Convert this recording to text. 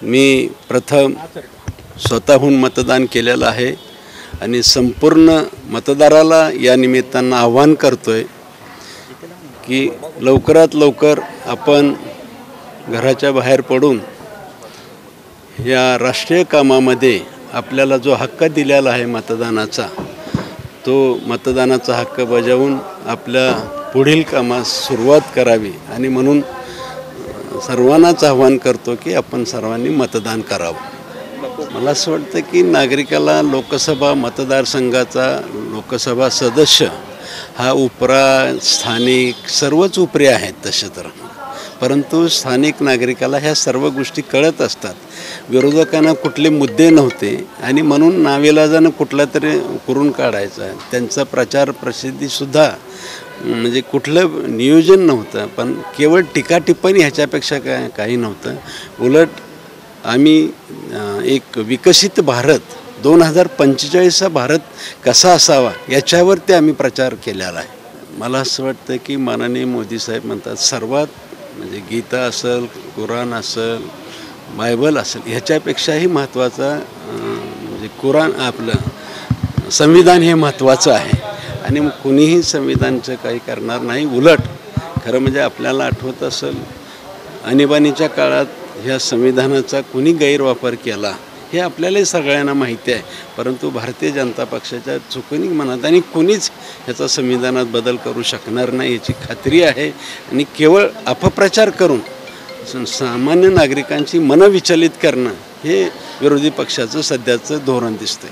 मी प्रथम स्वतःहून मतदान केलेलं आहे आणि संपूर्ण मतदाराला या निमित्तानं आव्हान करतोय की लवकरात लवकर आपण घराच्या बाहेर पडून या राष्ट्रीय कामामध्ये आपल्याला जो हक्क दिलेला आहे मतदानाचा, तो मतदानाचा हक्क बजावून आपल्या पुढील कामास सुरुवात करावी आणि म्हणून सर्वांनाच आव्हान करतो की आपण सर्वांनी मतदान करावं। मला असं वाटतं की नागरिकाला लोकसभा मतदारसंघाचा लोकसभा सदस्य हा उपरा स्थानिक सर्वच उपरी आहेत तसे तर, परंतु स्थानिक नागरिकाला ह्या सर्व गोष्टी कळत असतात। विरोधकांना कुठले मुद्दे नव्हते आणि म्हणून नाविलाजानं कुठला तरी करून काढायचा, त्यांचा प्रचार प्रसिद्धीसुद्धा म्हणजे कुठलं नियोजन नव्हतं, पण केवळ टीका टिप्पणी ह्याच्यापेक्षा काही नव्हतं। उलट आम्ही एक विकसित भारत 2045 भारत कसा असावा याच्यावरती आम्ही प्रचार केलेला आहे। मला असं वाटतं की माननीय मोदी साहेब म्हणतात सर्वात म्हणजे गीता असेल, कुराण असेल, बायबल असेल, ह्याच्यापेक्षाही महत्त्वाचा म्हणजे कुराण आपलं संविधान हे महत्त्वाचं आहे आणि कुणीही संविधानचं काही करणार नाही। उलट खरं म्हणजे आपल्याला आठवत असेल आणीबाणीच्या काळात ह्या संविधानाचा कुणी गैरवापर केला हे आपल्यालाही सगळ्यांना माहिती आहे, परंतु भारतीय जनता पक्षाच्या चुकून म्हणत आणि कुणीच ह्याचा संविधानात बदल करू शकणार नाही याची खात्री आहे आणि केवळ अपप्रचार करून सामान्य नागरिकांची मनं विचलित करणं हे विरोधी पक्षाचं सध्याचं धोरण दिसतंय।